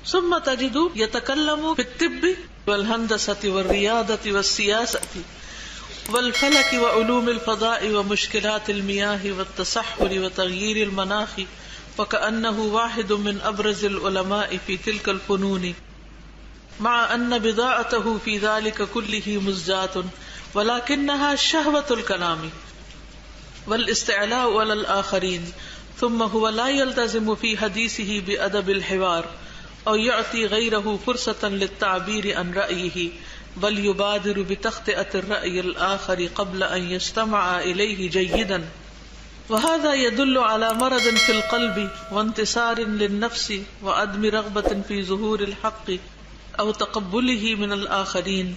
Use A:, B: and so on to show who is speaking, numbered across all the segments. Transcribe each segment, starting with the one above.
A: ثم تجد يتكلم في الطب والهندسة والرياضة والسياسة والفلك وعلوم الفضاء ومشكلات المياه والتصحر وتغيير المناخ وكأنه واحد من أبرز العلماء في تلك الفنون مع أن بضاعته في ذلك كله مزجاة ولكنها شهوة الكلام والاستعلاء على الآخرين، ثم هو لا يلتزم في حديثه بأدب الحوار أو يعطي غيره فرصة للتعبير عن رأيه، بل يبادر بتخطئة الرأي الآخر قبل أن يستمع إليه جيدا، وهذا يدل على مرض في القلب وانتصار للنفس وعدم رغبة في ظهور الحق أو تقبله من الآخرين،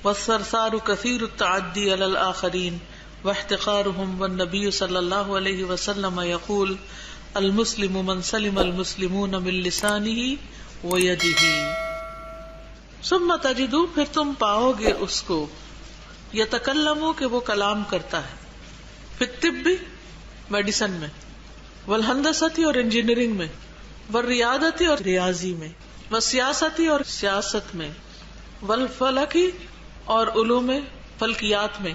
A: والثرثار كثير التعدي على الآخرين واحتقارهم، والنبي صلی اللہ علیہ وسلم يقول المسلم من سلم المسلمون من لسانه ويده. ثم تجد، پھر تم پاؤ گے اس کو، یتکلم کہ وہ کلام کرتا ہے، فی الطب میڈیسن میں، والہندستی اور انجینئرنگ میں، والریاضتی اور ریاضی میں، والسیاستی اور سیاست میں، والفلکی اور علوم فلکیات میں،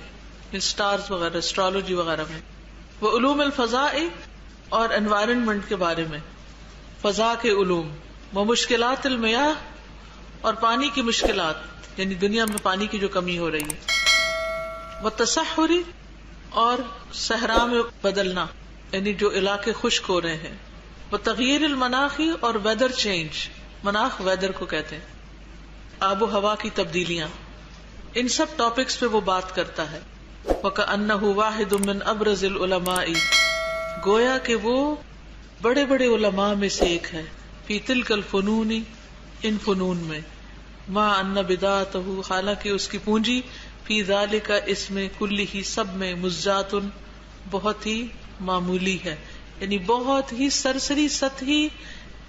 A: اسٹارز وغیرہ، اسٹرالوجی وغیرہ میں، وعلوم الفضاء اور انوائرمنٹ کے بارے میں، فضاء کے علوم، ومشکلات المیاہ اور پانی کی مشکلات، یعنی دنیا میں پانی کی جو کمی ہو رہی ہے، والتصحر اور صحرا میں بدلنا، یعنی جو علاقے خشک ہو رہے ہیں، وتغییر المناخ اور ویدر چینج، مناخ ویدر کو کہتے ہیں، آب و ہوا کی تبدیلیاں، ان سب ٹاپکس پہ وہ بات کرتا ہے. وَكَأَنَّهُ وَاحِدٌ مِّنْ أَبْرَزِ الْعُلَمَاءِ، گویا کہ وہ بڑے بڑے علماء میں سے ایک ہے، فی تلک الفنون، ان فنون میں، مع ان بداعتہ، حالانکہ اس کی پونجی، فی ذالک، اس میں، کلہ، سب میں، مزجات، بہت ہی معمولی ہے، یعنی بہت ہی سرسری سطحی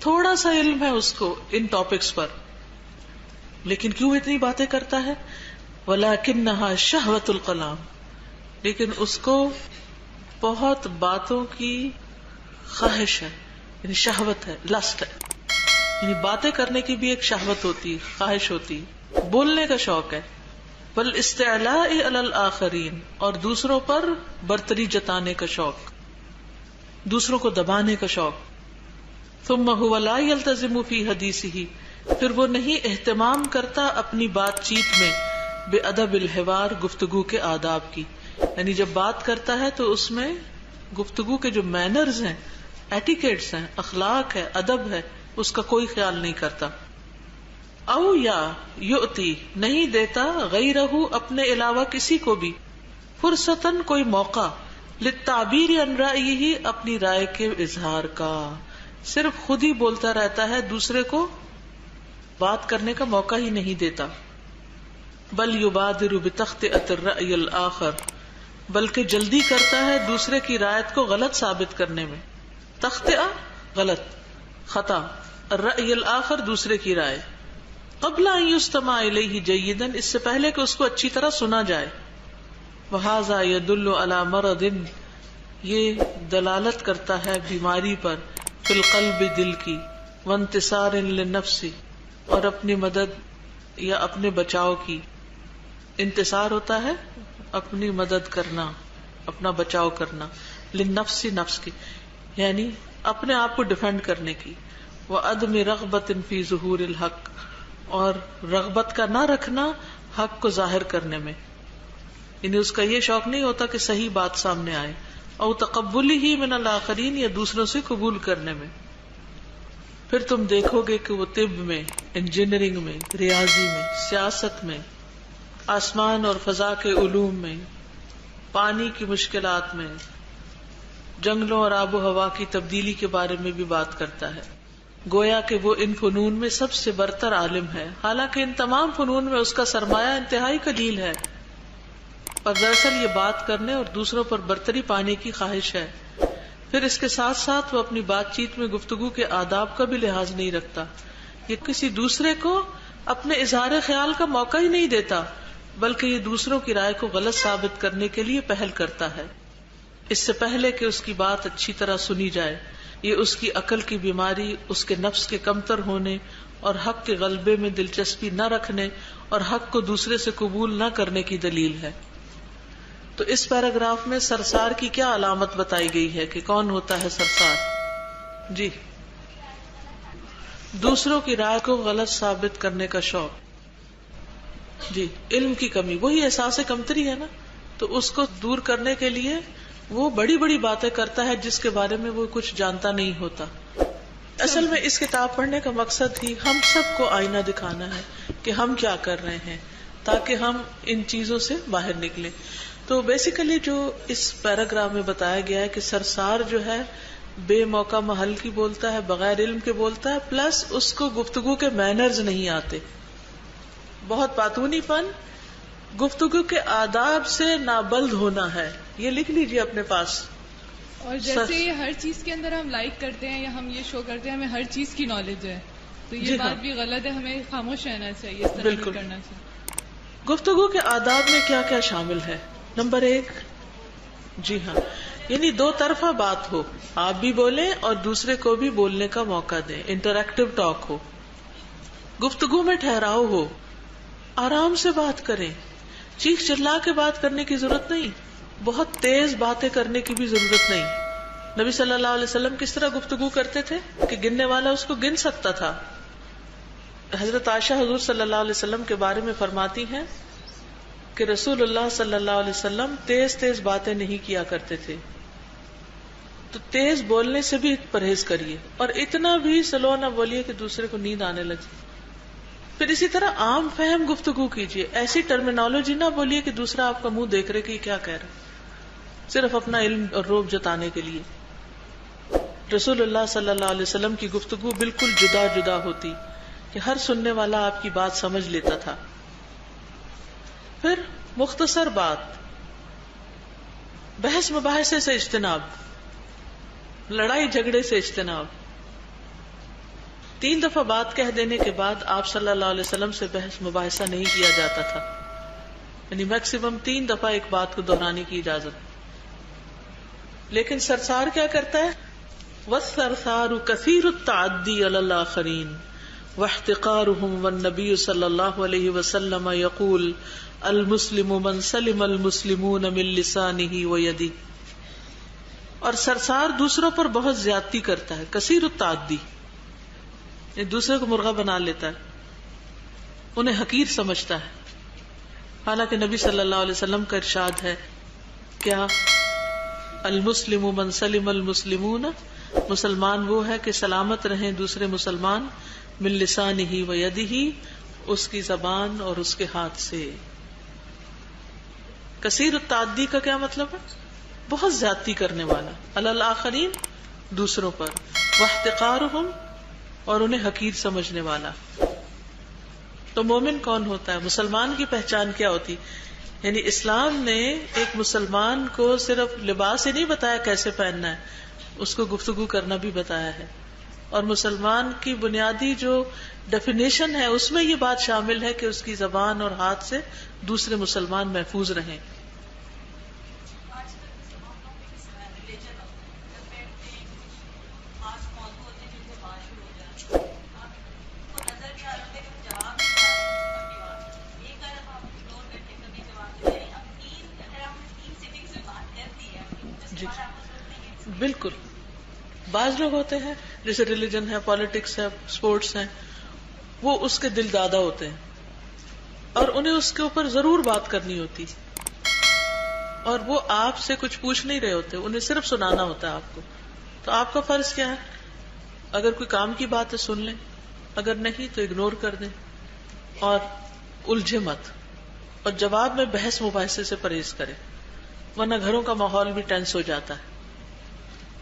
A: تھوڑا سا علم ہے اس کو ان ٹاپکس پر، لیکن کیوں اتنی باتیں کرتا ہے؟ وَلَكِنَّهَا شَهْوَةُ الْكَلَامِ، لیکن اس کو بہت باتوں کی خواہش ہے، یعنی شہوت ہے، لسٹ ہے، یعنی باتیں کرنے کی بھی ایک شہوت ہوتی، خواہش ہوتی، بولنے کا شوق ہے. والاستعلاء علی الآخرین، اور دوسروں پر برتری جتانے کا شوق، دوسروں کو دبانے کا شوق. ثم هو لا يلتزم في حدیثہ، پھر وہ نہیں اہتمام کرتا اپنی بات چیت میں، بأدب الحوار، گفتگو کے آداب کی، یعنی جب بات کرتا ہے تو اس میں گفتگو کے جو مینرز ہیں، ایٹیکیٹس ہیں، اخلاق ہے، ادب ہے، اس کا کوئی خیال نہیں کرتا. او یا یؤتی، نہیں دیتا غیرہ، اپنے علاوہ کسی کو بھی، فرصتاً، کوئی موقع، للتعبیر عن رأیہ، اپنی رائے کے اظہار کا، صرف خود ہی بولتا رہتا ہے، دوسرے کو بات کرنے کا موقع ہی نہیں دیتا. بل یبادر بتخطئۃ الرأی الآخر، بلکہ جلدی کرتا ہے دوسرے کی رائے کو غلط ثابت کرنے میں. تخطئہ غلط، خطا، الرأی الآخر دوسرے کی رائے، قبل ان یستمع الیہ جیدا، اس سے پہلے کہ اس کو اچھی طرح سنا جائے. وہذا یدل علی مرض، یہ دلالت کرتا ہے بیماری پر، فی القلب، دل کی، وانتصار للنفس، اور اپنی مدد یا اپنے بچاؤ کی. انتصار ہوتا ہے اپنی مدد کرنا، اپنا بچاؤ کرنا، للنفس، نفس کی، یعنی اپنے آپ کو ڈیفینڈ کرنے کی. وعدم رغبت فی ظہور الحق، اور رغبت کا نہ رکھنا حق کو ظاہر کرنے میں، یعنی اس کا یہ شوق نہیں ہوتا کہ صحیح بات سامنے آئے. او تقبلہ من الآخرین، یا دوسروں سے قبول کرنے میں. پھر تم دیکھو گے کہ وہ طب میں، انجینئرنگ میں، ریاضی میں، سیاست میں، آسمان اور فضا کے علوم میں، پانی کی مشکلات میں، جنگلوں اور آب و ہوا کی تبدیلی کے بارے میں بھی بات کرتا ہے. گویا کہ وہ ان فنون میں سب سے برتر عالم ہے، حالانکہ ان تمام فنون میں اس کا سرمایہ انتہائی قلیل ہے، اور دراصل یہ بات کرنے اور دوسروں پر برتری پانے کی خواہش ہے. پھر اس کے ساتھ ساتھ وہ اپنی بات چیت میں گفتگو کے آداب کا بھی لحاظ نہیں رکھتا، یہ کسی دوسرے کو اپنے اظہار خیال کا موقع ہی نہیں دیتا، بلکہ یہ دوسروں کی رائے کو غلط ثابت کرنے کے لیے پہل کرتا ہے. اس سے پہلے کہ اس کی بات اچھی طرح سنی جائے. یہ اس کی عقل کی بیماری، اس کے نفس کے کمتر ہونے اور حق کے غلبے میں دلچسپی نہ رکھنے اور حق کو دوسرے سے قبول نہ کرنے کی دلیل ہے. تو اس پیراگراف میں سرسار کی کیا علامت بتائی گئی ہے کہ کون ہوتا ہے سرسار؟ جی، دوسروں کی رائے کو غلط ثابت کرنے کا شوق. جی، علم کی کمی، وہی احساس کمتری ہے نا، تو اس کو دور کرنے کے لیے وہ بڑی بڑی باتیں کرتا ہے جس کے بارے میں وہ کچھ جانتا نہیں ہوتا. اصل میں اس کتاب پڑھنے کا مقصد ہی ہم سب کو آئینہ دکھانا ہے کہ ہم کیا کر رہے ہیں، تاکہ ہم ان چیزوں سے باہر نکلیں. تو بیسیکلی جو اس پیراگراف میں بتایا گیا ہے کہ سرسار جو ہے بے موقع محل کی بولتا ہے، بغیر علم کے بولتا ہے، پلس اس کو گفتگو کے مینرز نہیں آتے، بہت پاتونی پن، گفتگو کے آداب سے نابلد ہونا ہے. یہ لکھ لیجیے اپنے پاس.
B: اور جیسے یہ ہر چیز کے اندر ہم لائک کرتے ہیں یا ہم یہ شو کرتے ہیں ہمیں ہر چیز کی نالج ہے، تو یہ بات بھی غلط ہے. ہمیں خاموش رہنا چاہیے، اس طرح نہیں کرنا چاہیے.
A: گفتگو کے آداب میں کیا کیا شامل ہے؟ نمبر 1، جی ہاں، یعنی دو طرفہ بات ہو، آپ بھی بولیں اور دوسرے کو بھی بولنے کا موقع دیں، انٹریکٹیو ٹاک ہو. گفتگو میں ٹھہراؤ ہو، آرام سے بات کریں، چیخ چلا کے بات کرنے کی ضرورت نہیں، بہت تیز باتیں کرنے کی بھی ضرورت نہیں. نبی صلی اللہ علیہ وسلم کس طرح گفتگو کرتے تھے کہ گننے والا اس کو گن سکتا تھا. حضرت عائشہ حضور صلی اللہ علیہ وسلم کے بارے میں فرماتی ہیں کہ رسول اللہ صلی اللہ علیہ وسلم تیز تیز باتیں نہیں کیا کرتے تھے، تو تیز بولنے سے بھی پرہیز کریے، اور اتنا بھی سلو نہ بولیے کہ دوسرے کو نیند آنے لگے. پھر اسی طرح عام فہم گفتگو کیجیے، ایسی ٹرمینالوجی نہ بولیے کہ دوسرا آپ کا منہ دیکھ رہے کہ یہ کیا کہہ رہا ہے، صرف اپنا علم اور روب جتانے کے لیے. رسول اللہ صلی اللہ علیہ وسلم کی گفتگو بالکل جدا جدا ہوتی کہ ہر سننے والا آپ کی بات سمجھ لیتا تھا. پھر مختصر بات، بحث مباحثے سے اجتناب، لڑائی جھگڑے سے اجتناب. 3 دفعہ بات کہہ دینے کے بعد آپ صلی اللہ علیہ وسلم سے بحث مباحثہ نہیں کیا جاتا تھا، یعنی میکسیمم 3 دفعہ ایک بات کو دہرانے کی اجازت. لیکن سرسار کیا کرتا ہے؟ وَالسَّرْسَارُ كَثِيرُ التَّعَدِّي عَلَى الْآخَرِينَ وَاحْتِقَارُهُمْ وَالنَّبِيُّ صلی اللہ علیہ وسلم يقول المسلم من سلم المسلمون من لسانه ويده. اور سرسار دوسروں پر بہت زیادتی کرتا ہے، کثیر التعدی، دوسرے کو مرغا بنا لیتا ہے، انہیں حقیر سمجھتا ہے. حالانکہ نبی صلی اللہ علیہ وسلم کا ارشاد ہے کیا؟ المسلم من سلم المسلمون، مسلمان وہ ہے کہ سلامت رہیں دوسرے مسلمان، من لسانہ و یدہ، اس کی زبان اور اس کے ہاتھ سے. کثیر التعدی کا کیا مطلب ہے؟ بہت زیادتی کرنے والا، علی الآخرین، دوسروں پر، واحتقارہم، اور انہیں حقیر سمجھنے والا. تو مومن کون ہوتا ہے؟ مسلمان کی پہچان کیا ہوتی؟ یعنی اسلام نے ایک مسلمان کو صرف لباس ہی نہیں بتایا کیسے پہننا ہے، اس کو گفتگو کرنا بھی بتایا ہے. اور مسلمان کی بنیادی جو ڈیفینیشن ہے اس میں یہ بات شامل ہے کہ اس کی زبان اور ہاتھ سے دوسرے مسلمان محفوظ رہیں. جی بالکل، بعض لوگ ہوتے ہیں جیسے ریلیجن ہے، پالیٹکس ہے، سپورٹس ہیں، وہ اس کے دل دادا ہوتے ہیں اور انہیں اس کے اوپر ضرور بات کرنی ہوتی، اور وہ آپ سے کچھ پوچھ نہیں رہے ہوتے، انہیں صرف سنانا ہوتا ہے آپ کو. تو آپ کا فرض کیا ہے؟ اگر کوئی کام کی بات ہے سن لیں، اگر نہیں تو اگنور کر دیں اور الجھے مت، اور جواب میں بحث مباحثے سے پرہیز کریں، ورنہ گھروں کا ماحول بھی ٹینس ہو جاتا ہے.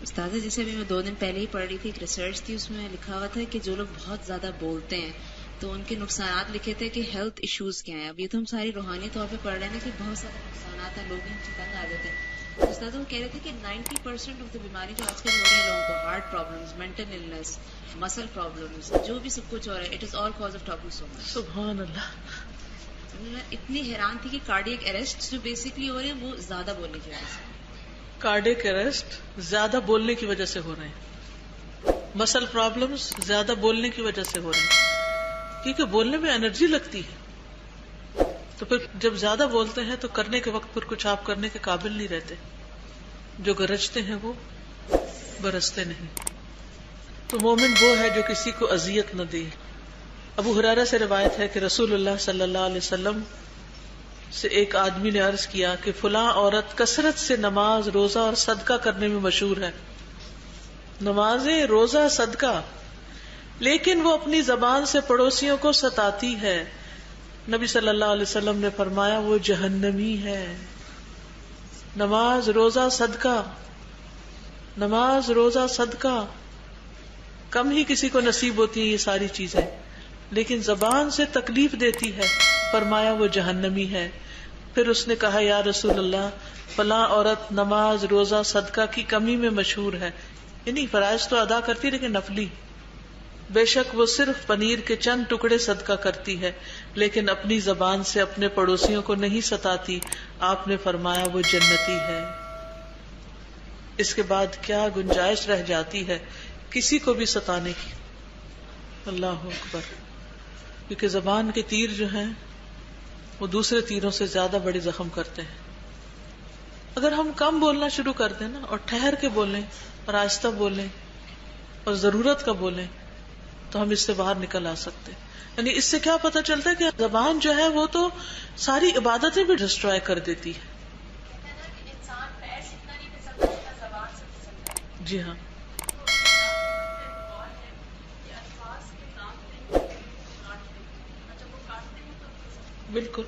C: استاد جیسے ابھی میں 2 دن پہلے ہی پڑھ رہی تھی، ایک ریسرچ تھی، اس میں لکھا ہوا تھا کہ جو لوگ بہت زیادہ بولتے ہیں تو ان کے نقصانات لکھے تھے کہ ہیلتھ ایشوز کیا ہیں. اب یہ تو ہم ساری روحانی طور پہ پڑھ رہے ہیں کہ بہت سارے نقصانات ہیں، لوگ ان سے تنگ آ جاتے ہیں. استاد وہ کہہ رہے تھے کہ 90% آف دا بیماری جو آج کل ہو رہی ہے لوگوں کو، heart problems, mental illness, muscle problems, جو بھی سب کچھ ہو رہا ہے، it is all cause of talking so much.
A: سبحان اللہ.
C: میں اتنی حیران تھی کہ کارڈیک اریسٹ جو بیسکلی ہو رہے ہیں وہ زیادہ بولنے کی وجہ سے.
A: کارڈیک اریسٹ زیادہ بولنے کی وجہ سے ہو رہے ہیں، مسل پرابلمز زیادہ بولنے کی وجہ سے ہو رہے ہیں، کیونکہ بولنے میں انرجی لگتی ہے، تو پھر جب زیادہ بولتے ہیں تو کرنے کے وقت پھر کچھ آپ کرنے کے قابل نہیں رہتے، جو گرجتے ہیں وہ برستے نہیں۔ تو مومن وہ ہے جو کسی کو اذیت نہ دے۔ ابو ہریرہ سے روایت ہے کہ رسول اللہ صلی اللہ علیہ وسلم سے ایک آدمی نے عرض کیا کہ فلاں عورت کثرت سے نماز، روزہ اور صدقہ کرنے میں مشہور ہے، نمازیں، روزہ، صدقہ، لیکن وہ اپنی زبان سے پڑوسیوں کو ستاتی ہے۔ نبی صلی اللہ علیہ وسلم نے فرمایا وہ جہنمی ہے۔ نماز، روزہ، صدقہ، نماز، روزہ، صدقہ، کم ہی کسی کو نصیب ہوتی ہیں یہ ساری چیزیں، لیکن زبان سے تکلیف دیتی ہے، فرمایا وہ جہنمی ہے۔ پھر اس نے کہا یا رسول اللہ فلاں عورت نماز، روزہ، صدقہ کی کمی میں مشہور ہے، یعنی فرائض تو ادا کرتی لیکن نفلی، بے شک وہ صرف پنیر کے چند ٹکڑے صدقہ کرتی ہے لیکن اپنی زبان سے اپنے پڑوسیوں کو نہیں ستاتی، آپ نے فرمایا وہ جنتی ہے۔ اس کے بعد کیا گنجائش رہ جاتی ہے کسی کو بھی ستانے کی؟ اللہ اکبر، کیونکہ زبان کے تیر جو ہیں وہ دوسرے تیروں سے زیادہ بڑے زخم کرتے ہیں۔ اگر ہم کم بولنا شروع کر دیں نا، اور ٹھہر کے بولیں اور آہستہ بولیں اور ضرورت کا بولیں تو ہم اس سے باہر نکل آ سکتے ہیں۔ یعنی اس سے کیا پتہ چلتا ہے کہ زبان جو ہے وہ تو ساری عبادتیں بھی ڈسٹرائے کر دیتی ہے۔ جی ہاں، بالکل۔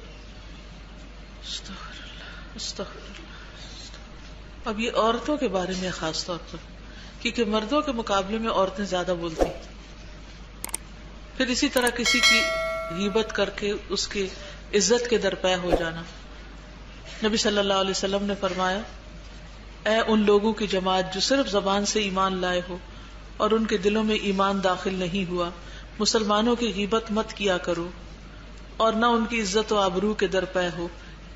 A: استغفر اللہ، استغفر اللہ۔ اب یہ عورتوں کے بارے میں خاص طور پر، کیونکہ مردوں کے مقابلے میں عورتیں زیادہ بولتی ہیں۔ پھر اسی طرح کسی کی غیبت کر کے اس کی عزت کے درپے ہو جانا۔ نبی صلی اللہ علیہ وسلم نے فرمایا اے ان لوگوں کی جماعت جو صرف زبان سے ایمان لائے ہو اور ان کے دلوں میں ایمان داخل نہیں ہوا، مسلمانوں کی غیبت مت کیا کرو اور نہ ان کی عزت و آبرو کے درپے ہو،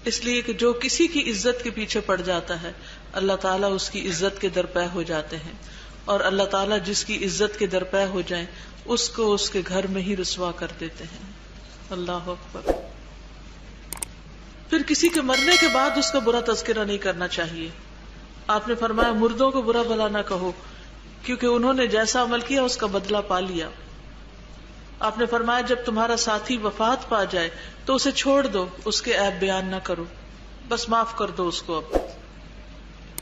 A: اس لیے کہ جو کسی کی عزت کے پیچھے پڑ جاتا ہے اللہ تعالیٰ اس کی عزت کے درپے ہو جاتے ہیں، اور اللہ تعالیٰ جس کی عزت کے درپے ہو جائیں اس کو اس کے گھر میں ہی رسوا کر دیتے ہیں۔ اللہ اکبر۔ پھر کسی کے مرنے کے بعد اس کا برا تذکرہ نہیں کرنا چاہیے۔ آپ نے فرمایا مردوں کو برا بھلا نہ کہو کیونکہ انہوں نے جیسا عمل کیا اس کا بدلہ پا لیا۔ آپ نے فرمایا جب تمہارا ساتھی وفات پا جائے تو اسے چھوڑ دو، اس کے عیب بیان نہ کرو، بس معاف کر دو اس کو۔ اب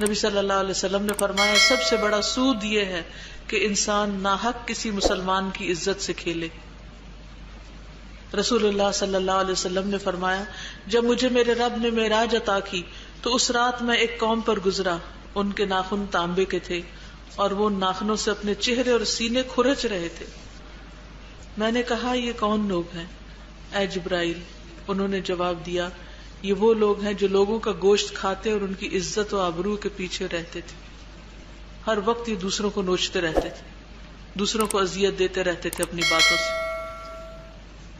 A: نبی صلی اللہ علیہ وسلم نے فرمایا سب سے بڑا سود یہ ہے کہ انسان ناحق کسی مسلمان کی عزت سے کھیلے۔ رسول اللہ صلی اللہ علیہ وسلم نے فرمایا جب مجھے میرے رب نے معراج عطا کی تو اس رات میں ایک قوم پر گزرا، ان کے ناخن تانبے کے تھے اور وہ ان ناخنوں سے اپنے چہرے اور سینے کھرچ رہے تھے۔ میں نے کہا یہ کون لوگ ہیں اے جبرائیل؟ انہوں نے جواب دیا یہ وہ لوگ ہیں جو لوگوں کا گوشت کھاتے اور ان کی عزت و آبرو کے پیچھے رہتے تھے۔ ہر وقت یہ دوسروں کو نوچتے رہتے تھے، دوسروں کو اذیت دیتے رہتے تھے اپنی باتوں سے۔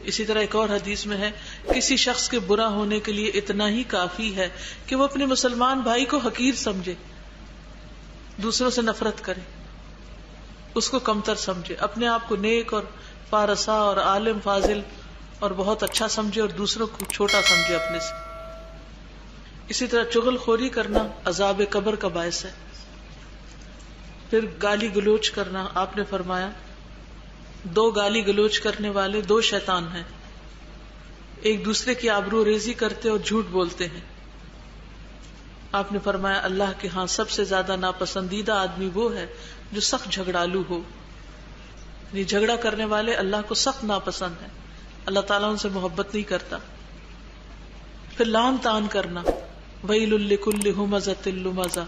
A: اسی طرح ایک اور حدیث میں ہے کسی شخص کے برا ہونے کے لیے اتنا ہی کافی ہے کہ وہ اپنے مسلمان بھائی کو حقیر سمجھے، دوسروں سے نفرت کرے، اس کو کمتر سمجھے، اپنے آپ کو نیک اور پارسا اور عالم فاضل اور بہت اچھا سمجھے اور دوسروں کو چھوٹا سمجھے اپنے سے۔ اسی طرح چغل خوری کرنا عذاب قبر کا باعث ہے۔ پھر گالی گلوچ کرنا، آپ نے فرمایا دو گالی گلوچ کرنے والے دو شیطان ہیں، ایک دوسرے کی آبرو ریزی کرتے اور جھوٹ بولتے ہیں۔ آپ نے فرمایا اللہ کے ہاں سب سے زیادہ ناپسندیدہ آدمی وہ ہے جو سخت جھگڑالو ہو، یعنی جھگڑا کرنے والے اللہ کو سخت ناپسند ہیں، اللہ تعالیٰ ان سے محبت نہیں کرتا۔ پھر لعن طعن کرنا، ویل لکل ہمزۃ لمزہ،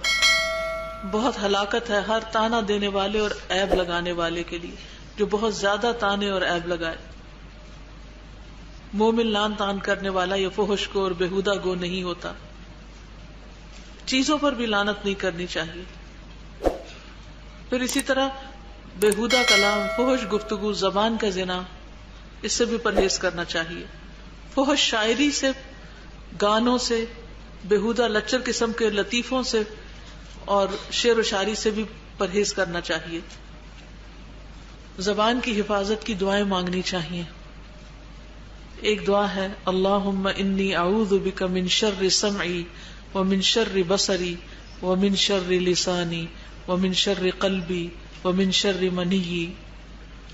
A: بہت ہلاکت ہے ہر تانا دینے والے اور عیب لگانے والے کے لیے جو بہت زیادہ تانے اور عیب لگائے۔ مومن لعن طعن کرنے والا یا فحش گو اور بےہودہ گو نہیں ہوتا۔ چیزوں پر بھی لعنت نہیں کرنی چاہیے۔ پھر اسی طرح بےہودہ کلام، فحش گفتگو، زبان کا زنا، اس سے بھی پرہیز کرنا چاہیے۔ فحش شاعری سے، گانوں سے، بےہودہ لچر قسم کے لطیفوں سے اور شعر و شاعری سے بھی پرہیز کرنا چاہیے. زبان کی حفاظت کی دعائیں مانگنی چاہیے. ایک دعا ہے اللہم انی اعوذ بک من شر سمعی ومن شر بصری ومن شر لسانی ومن شر قلبی ومن شر منی.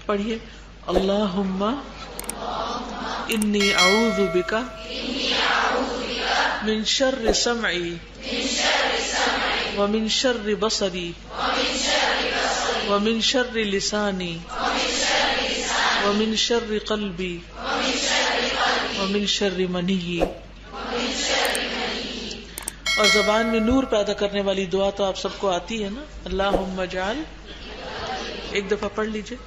A: پڑھیے اللہم انی اعوذ بک من شر سمعی ومن شر بصری ومن شر لسانی ومن شر قلبی ومن شر منی. اور زبان میں نور پیدا کرنے والی دعا تو آپ سب کو آتی ہے نا, اللہم اجعل. ایک دفعہ پڑھ لیجئے.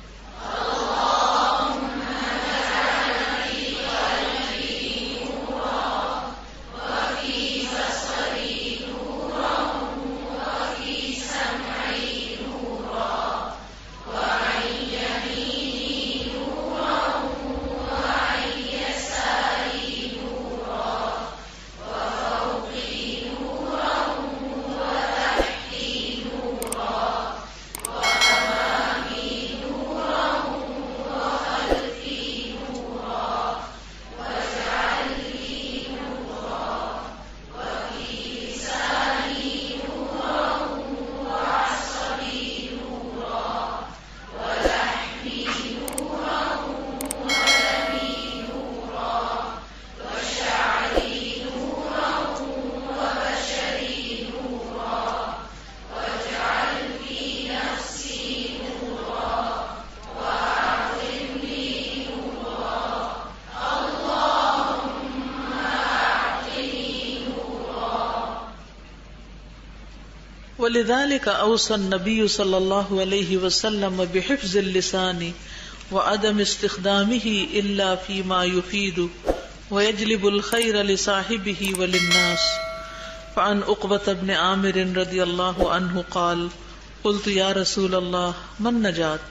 A: ولذلك اوصى النبي صلى الله عليه وسلم بحفظ اللسان وعدم استخدامه الا فيما يفيد ويجلب الخير لصاحبه وللناس. فعن عقبة بن عامر رضي الله عنه قال قلت يا رسول الله ما النجاة؟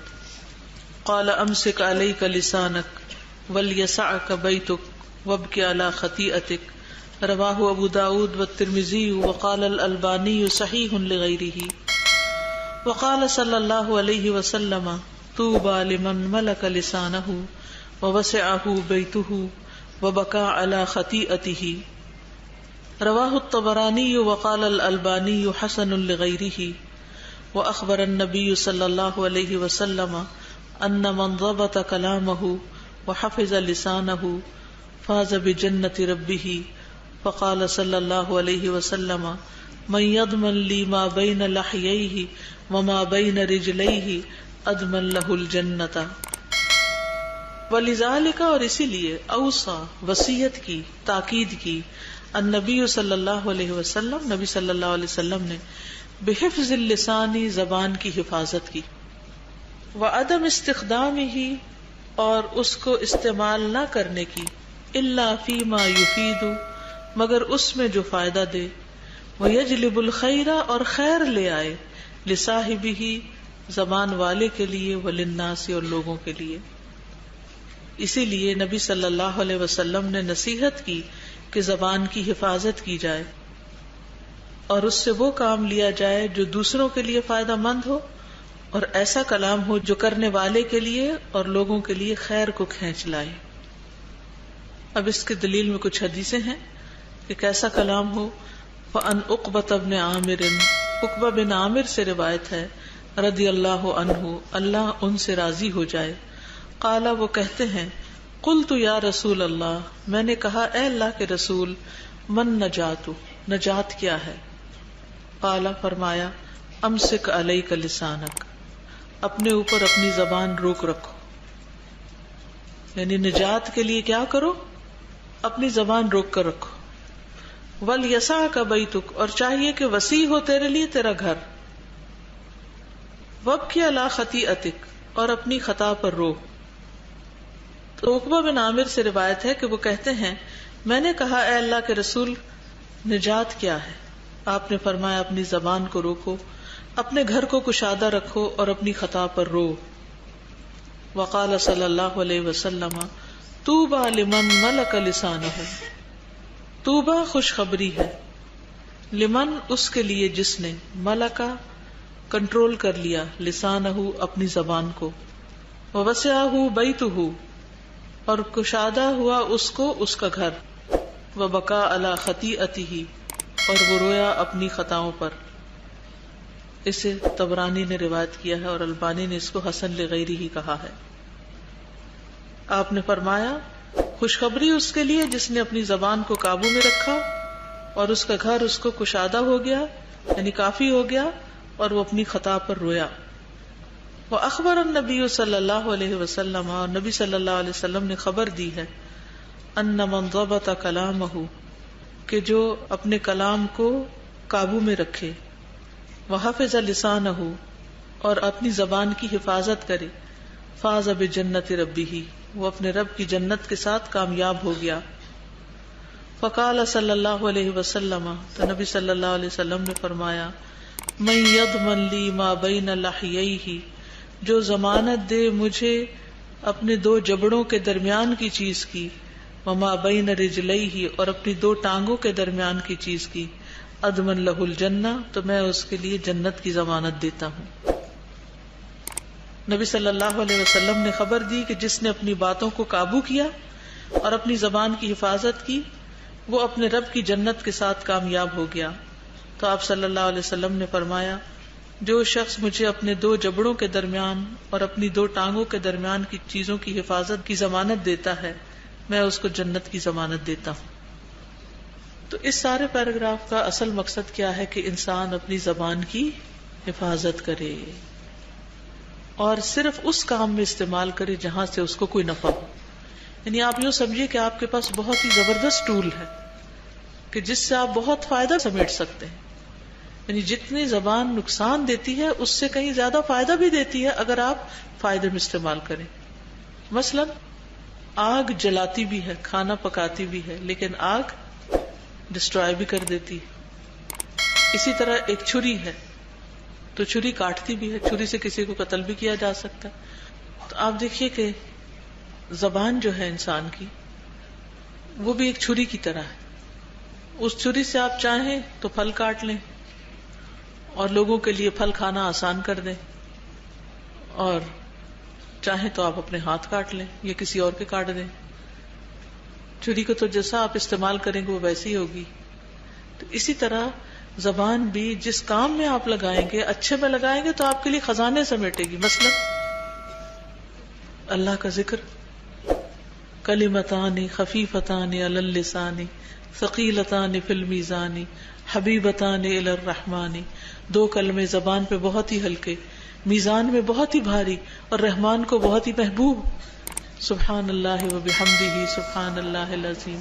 A: قال امسك عليك لسانك وليسعك بيتك وابك على خطيئتك. رواہ ابو داود والترمذی وقال الالبانی صحیح لغیرہ. وقال صلی اللہ علیہ وسلم طوبى لمن ملک لسانہ ووسعہ بیتہ وبکى علی خطیئتہ. رواہ الطبرانی وقال الالبانی حسن لغیرہ. واخبر النبی صلی اللہ علیہ وسلم ان من ضبط کلامہ وحفظ لسانہ فاز بجنۃ ربہ. فقال صلی اللہ علیہ وسلم من یضمن لی ما بین لحییہ وما بین رجلیہ اضمن لہ الجنۃ. ولذالک اور اسی لیے اوصا وصیت کی تاکید کی النبی صلی اللہ علیہ وسلم نبی صلی اللہ علیہ وسلم نے بحفظ اللسانی زبان کی حفاظت کی وعدم استخدامہ اور اس کو استعمال نہ کرنے کی الا فیما یفید مگر اس میں جو فائدہ دے ویجلب الخیر اور خیر لے آئے لصاحبہ زبان والے کے لیے وللناس اور لوگوں کے لیے. اسی لیے نبی صلی اللہ علیہ وسلم نے نصیحت کی کہ زبان کی حفاظت کی جائے اور اس سے وہ کام لیا جائے جو دوسروں کے لیے فائدہ مند ہو اور ایسا کلام ہو جو کرنے والے کے لیے اور لوگوں کے لیے خیر کو کھینچ لائے. اب اس کی دلیل میں کچھ حدیثیں ہیں کہ کیسا کلام ہو. فَأَنْ عُقْبَةَ بْنِ عَامِرٍ عقبہ بن عامر سے روایت ہے رضی اللہ عنہ اللہ ان سے راضی ہو جائے. قال وہ کہتے ہیں قلت یا رسول اللہ میں نے کہا اے اللہ کے رسول من نجات نجات کیا ہے؟ قال فرمایا امسک علیک لسانک اپنے اوپر اپنی زبان روک رکھو. یعنی نجات کے لیے کیا کرو؟ اپنی زبان روک کر رکھو. وَلْيَسَعْكَ بَيْتُكَ اور چاہیے کہ وسیع ہو تیرے لیے تیرا گھر. وَابْكِ عَلَى خَطِيئَتِكَ اور اپنی خطا پر رو. تو عقبہ بن عامر سے روایت ہے کہ وہ کہتے ہیں میں نے کہا اے اللہ کے رسول نجات کیا ہے؟ آپ نے فرمایا اپنی زبان کو روکو, اپنے گھر کو کشادہ رکھو اور اپنی خطا پر رو. وقال صلی اللہ علیہ وسلم طوبى لمن ملک لسانہ, طوبہ خوشخبری ہے لمن اس کے لیے جس نے ملکا کنٹرول کر لیا لسانہ اپنی زبان کو، ووسعہ بیتہ اور کشادہ ہوا اس کو اس کا گھر، وبکا علی خطیئتہ اور وہ رویا اپنی خطاؤں پر. اسے طبرانی نے روایت کیا ہے اور البانی نے اس کو حسن لغیرہ ہی کہا ہے. آپ نے فرمایا خوشخبری اس کے لیے جس نے اپنی زبان کو قابو میں رکھا اور اس کا گھر اس کو کشادہ ہو گیا، یعنی کافی ہو گیا، اور وہ اپنی خطا پر رویا. وَأَخْبَرَ النَّبِيُّ صلی اللہ علیہ وسلم، اور نبی صلی اللہ علیہ وسلم نے خبر دی ہے، أَنَّ مَنْ ضَبَطَ كَلَامَهُ کہ جو اپنے کلام کو قابو میں رکھے، وَحَفِظَ لِسَانَهُ اور اپنی زبان کی حفاظت کرے، فَازَ بِجَنَّةِ رَبِّهِ وہ اپنے رب کی جنت کے ساتھ کامیاب ہو گیا. فقال صلی اللہ علیہ وسلم تو نبی صلی اللہ علیہ وسلم نے فرمایا من یضمن لی ما بین لحییہ جو ضمانت دے مجھے اپنے دو جبڑوں کے درمیان کی چیز کی، وما بین رجلیہ اور اپنی دو ٹانگوں کے درمیان کی چیز کی، اضمن لہ الجنہ تو میں اس کے لیے جنت کی ضمانت دیتا ہوں. نبی صلی اللہ علیہ وسلم نے خبر دی کہ جس نے اپنی باتوں کو قابو کیا اور اپنی زبان کی حفاظت کی وہ اپنے رب کی جنت کے ساتھ کامیاب ہو گیا. تو آپ صلی اللہ علیہ وسلم نے فرمایا جو شخص مجھے اپنے دو جبڑوں کے درمیان اور اپنی دو ٹانگوں کے درمیان کی چیزوں کی حفاظت کی ضمانت دیتا ہے میں اس کو جنت کی ضمانت دیتا ہوں. تو اس سارے پیراگراف کا اصل مقصد کیا ہے کہ انسان اپنی زبان کی حفاظت کرے اور صرف اس کام میں استعمال کرے جہاں سے اس کو کوئی نفع ہو. یعنی آپ یوں سمجھیے کہ آپ کے پاس بہت ہی زبردست ٹول ہے کہ جس سے آپ بہت فائدہ سمیٹ سکتے ہیں. یعنی جتنی زبان نقصان دیتی ہے اس سے کہیں زیادہ فائدہ بھی دیتی ہے اگر آپ فائدے میں استعمال کریں. مثلا آگ جلاتی بھی ہے، کھانا پکاتی بھی ہے، لیکن آگ ڈسٹرائے بھی کر دیتی. اسی طرح ایک چھری ہے تو چھری کاٹتی بھی ہے، چھری سے کسی کو قتل بھی کیا جا سکتا ہے. تو آپ دیکھیے کہ زبان جو ہے انسان کی وہ بھی ایک چھری کی طرح ہے. اس چھری سے آپ چاہیں تو پھل کاٹ لیں اور لوگوں کے لیے پھل کھانا آسان کر دیں، اور چاہیں تو آپ اپنے ہاتھ کاٹ لیں یا کسی اور کے کاٹ دیں. چھری کو تو جیسا آپ استعمال کریں گے وہ ویسی ہی ہوگی. تو اسی طرح زبان بھی جس کام میں آپ لگائیں گے، اچھے میں لگائیں گے تو آپ کے لیے خزانے سمیٹے گی. مثلا اللہ کا ذکر، کلمتان خفیفتان علی اللسان ثقیلتان فی المیزان حبیبتان الی الرحمن، دو کلمے زبان پہ بہت ہی ہلکے، میزان میں بہت ہی بھاری اور رحمان کو بہت ہی محبوب. سبحان اللہ و بحمدہ سبحان اللہ العظیم.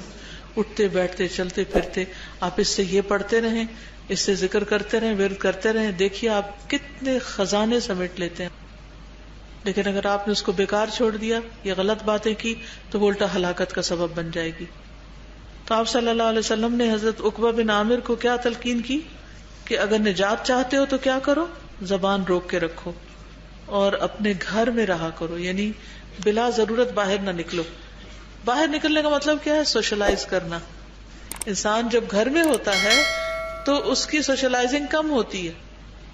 A: اٹھتے بیٹھتے چلتے پھرتے آپ اس سے یہ پڑھتے رہیں، اس سے ذکر کرتے رہیں، ورد کرتے رہیں، دیکھیے آپ کتنے خزانے سمیٹ لیتے ہیں. لیکن اگر آپ نے اس کو بیکار چھوڑ دیا یا غلط باتیں کی تو وہ الٹا ہلاکت کا سبب بن جائے گی. تو آپ صلی اللہ علیہ وسلم نے حضرت عقبہ بن عامر کو کیا تلقین کی کہ اگر نجات چاہتے ہو تو کیا کرو، زبان روک کے رکھو اور اپنے گھر میں رہا کرو. یعنی بلا ضرورت باہر نہ نکلو. باہر نکلنے کا مطلب کیا ہے؟ سوشلائز کرنا. انسان جب گھر میں ہوتا ہے تو اس کی سوشلائزنگ کم ہوتی ہے.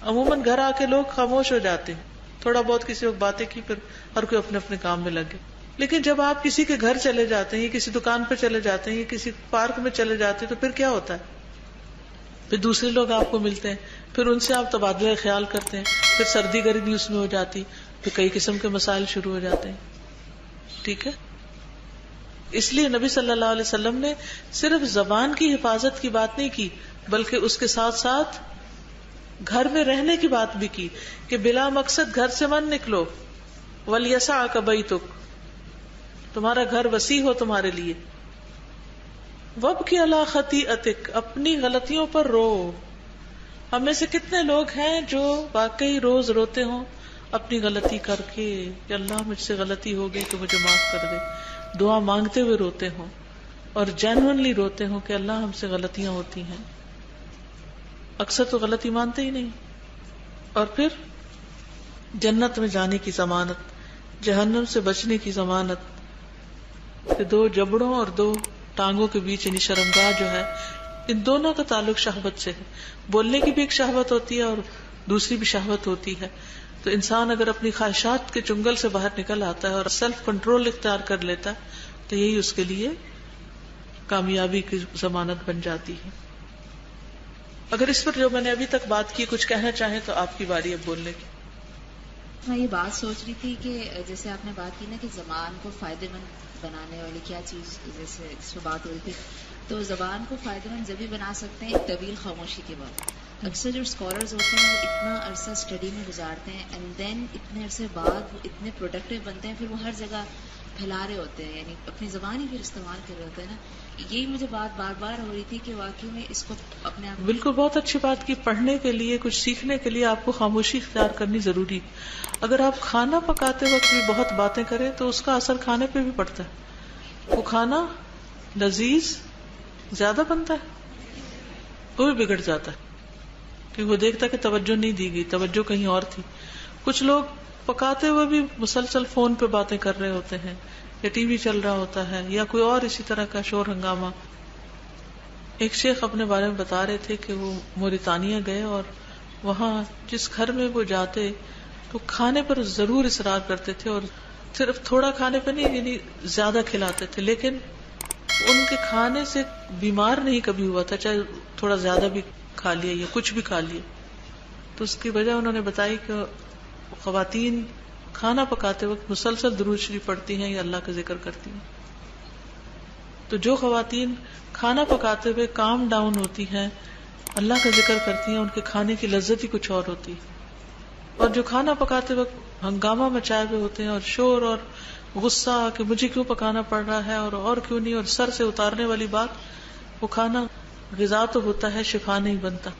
A: عموماً گھر آ کے لوگ خاموش ہو جاتے ہیں، تھوڑا بہت کسی وقت باتیں کی، پھر ہر کوئی اپنے اپنے کام میں لگے. لیکن جب آپ کسی کے گھر چلے جاتے ہیں یا کسی دکان پہ چلے جاتے ہیں یا کسی پارک میں چلے جاتے ہیں تو پھر کیا ہوتا ہے؟ پھر دوسرے لوگ آپ کو ملتے ہیں، پھر ان سے آپ تبادلہ خیال کرتے ہیں، پھر سردی گرمی اس میں ہو جاتی، پھر کئی قسم کے مسائل شروع ہو جاتے ہیں. ٹھیک ہے، اس لیے نبی صلی اللہ علیہ وسلم نے صرف زبان کی حفاظت کی بات نہیں کی بلکہ اس کے ساتھ ساتھ گھر میں رہنے کی بات بھی کی کہ بلا مقصد گھر سے من نکلو. وَلْيَسَعْكَ بَيْتُكَ تمہارا گھر وسیع ہو تمہارے لیے. وَابْكِ عَلَىٰ خَطِيئَتِكَ اپنی غلطیوں پر رو. ہم میں سے کتنے لوگ ہیں جو واقعی روز روتے ہوں اپنی غلطی کر کے کہ اللہ مجھ سے غلطی ہو گئی تو مجھے معاف کر دے، دعا مانگتے ہوئے روتے ہوں اور جینوئنلی روتے ہوں کہ اللہ ہم سے غلطیاں ہوتی ہیں. اکثر تو غلطی مانتے ہی نہیں. اور پھر جنت میں جانے کی ضمانت، جہنم سے بچنے کی ضمانت. دو جبڑوں اور دو ٹانگوں کے بیچ یعنی شرمگاہ جو ہے ان دونوں کا تعلق شہوت سے ہے. بولنے کی بھی ایک شہوت ہوتی ہے اور دوسری بھی شہوت ہوتی ہے. تو انسان اگر اپنی خواہشات کے چنگل سے باہر نکل آتا ہے اور سیلف کنٹرول اختیار کر لیتا ہے تو یہی اس کے لیے کامیابی کی ضمانت بن جاتی ہے. اگر اس پر جو میں نے ابھی تک بات کی کچھ کہنا چاہیں تو آپ کی باری ہے بولنے کی.
C: میں یہ بات سوچ رہی تھی کہ جیسے آپ نے بات کی نا کہ زبان کو فائدے مند بنانے والی کیا چیز جیسے اس پہ بات ہو رہی تھی، تو زبان کو فائدے مند جب بھی بنا سکتے ہیں ایک طویل خاموشی کے بعد. اکثر جو اسکالرز ہوتے ہیں وہ اتنا عرصہ اسٹڈی میں گزارتے ہیں اینڈ دین اتنے عرصے بعد وہ اتنے پروڈکٹیو بنتے ہیں، پھر وہ ہر جگہ پھیلا رہے ہوتے ہیں، یعنی اپنی زبان ہی پھر استعمال کر رہے ہوتے ہیں نا. یہی مجھے بات بار بار ہو رہی تھی کہ واقعی میں اس کو اپنے آپ.
A: بالکل بہت اچھی بات کی. پڑھنے کے لیے کچھ سیکھنے کے لیے آپ کو خاموشی اختیار کرنی ضروری. اگر آپ کھانا پکاتے وقت بھی بہت باتیں کریں تو اس کا اثر کھانے پہ بھی پڑتا ہے. وہ کھانا لذیذ زیادہ بنتا ہے، وہ بھی بگڑ جاتا ہے کیونکہ وہ دیکھتا کہ توجہ نہیں دی گئی، توجہ کہیں اور تھی. کچھ لوگ پکاتے ہوئے بھی مسلسل فون پہ باتیں کر رہے ہوتے ہیں یا ٹی وی چل رہا ہوتا ہے یا کوئی اور اسی طرح کا شور ہنگامہ. ایک شیخ اپنے بارے میں بتا رہے تھے کہ وہ موریتانیہ گئے اور وہاں جس گھر میں وہ جاتے تو کھانے پر ضرور اصرار کرتے تھے اور صرف تھوڑا کھانے پہ نہیں یعنی زیادہ کھلاتے تھے، لیکن ان کے کھانے سے بیمار نہیں کبھی ہوا تھا، چاہے تھوڑا زیادہ بھی کھا لیا یا کچھ بھی کھا لیا. تو اس کی وجہ انہوں نے بتائی کہ خواتین کھانا پکاتے وقت مسلسل درود شریف پڑھتی ہیں یا اللہ کا ذکر کرتی ہیں. تو جو خواتین کھانا پکاتے ہوئے کام ڈاؤن ہوتی ہیں، اللہ کا ذکر کرتی ہیں، ان کے کھانے کی لذت ہی کچھ اور ہوتی ہے. اور جو کھانا پکاتے وقت ہنگامہ مچائے ہوئے ہوتے ہیں اور شور اور غصہ کہ مجھے کیوں پکانا پڑ رہا ہے اور کیوں نہیں، اور سر سے اتارنے والی بات، وہ کھانا غذا تو ہوتا ہے، شفا نہیں بنتا.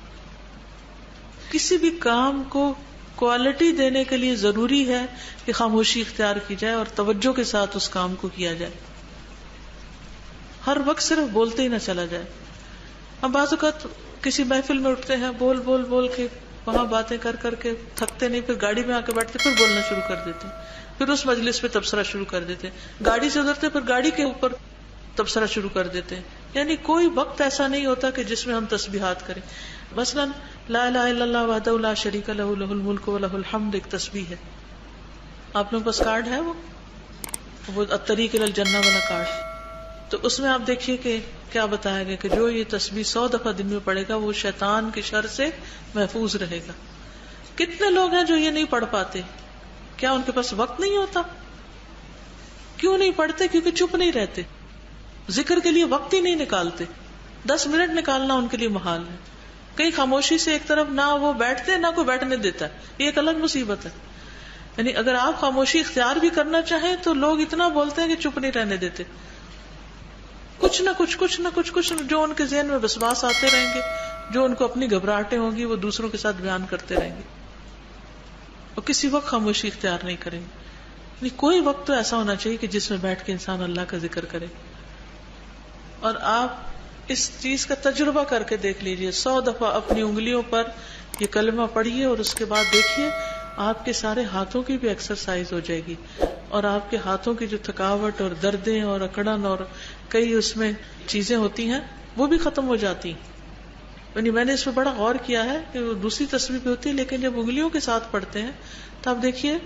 A: کسی بھی کام کو کوالٹی دینے کے لیے ضروری ہے کہ خاموشی اختیار کی جائے اور توجہ کے ساتھ اس کام کو کیا جائے. ہر وقت صرف بولتے ہی نہ چلا جائے. ہم بعض اوقات کسی محفل میں اٹھتے ہیں، بول بول بول کے وہاں باتیں کر کر کے تھکتے نہیں، پھر گاڑی میں آ کے بیٹھتے پھر بولنا شروع کر دیتے، پھر اس مجلس پہ تبصرہ شروع کر دیتے، گاڑی سے اترتے پھر گاڑی کے اوپر تبصرہ شروع کر دیتے ہیں. یعنی کوئی وقت ایسا نہیں ہوتا کہ جس میں ہم تسبیحات کریں. مثلا لا الہ الا اللہ وحدہ لا شریک لہ لہ الملک ولہ الحمد ایک تسبیح ہے. آپ لوگوں کے پاس کارڈ ہے وہ الطریق الی الجنہ والا کارڈ، تو اس میں آپ دیکھیے کہ کیا بتایا گیا کہ جو یہ تسبیح 100 دفعہ دن میں پڑھے گا وہ شیطان کی شر سے محفوظ رہے گا. کتنے لوگ ہیں جو یہ نہیں پڑھ پاتے؟ کیا ان کے پاس وقت نہیں ہوتا؟ کیوں نہیں پڑھتے؟ کیونکہ چپ نہیں رہتے، ذکر کے لیے وقت ہی نہیں نکالتے. 10 منٹ نکالنا ان کے لیے محال ہے. کئی خاموشی سے ایک طرف نہ وہ بیٹھتے نہ کوئی بیٹھنے دیتا ہے، یہ ایک الگ مصیبت ہے. یعنی اگر آپ خاموشی اختیار بھی کرنا چاہیں تو لوگ اتنا بولتے ہیں کہ چپ نہیں رہنے دیتے. کچھ نہ کچھ جو ان کے ذہن میں وسواس آتے رہیں گے، جو ان کو اپنی گھبراہٹیں ہوں گی وہ دوسروں کے ساتھ بیان کرتے رہیں گے اور کسی وقت خاموشی اختیار نہیں کریں گے. یعنی کوئی وقت تو ایسا ہونا چاہیے کہ جس میں بیٹھ کے انسان اللہ کا ذکر کرے. اور آپ اس چیز کا تجربہ کر کے دیکھ لیجئے، 100 دفعہ اپنی انگلیوں پر یہ کلمہ پڑھیے اور اس کے بعد دیکھیے آپ کے سارے ہاتھوں کی بھی ایکسرسائز ہو جائے گی اور آپ کے ہاتھوں کی جو تھکاوٹ اور دردیں اور اکڑن اور کئی اس میں چیزیں ہوتی ہیں وہ بھی ختم ہو جاتی ہیں. یعنی میں نے اس پہ بڑا غور کیا ہے کہ وہ دوسری تصویر پہ ہوتی ہے، لیکن جب انگلیوں کے ساتھ پڑھتے ہیں تو آپ دیکھیے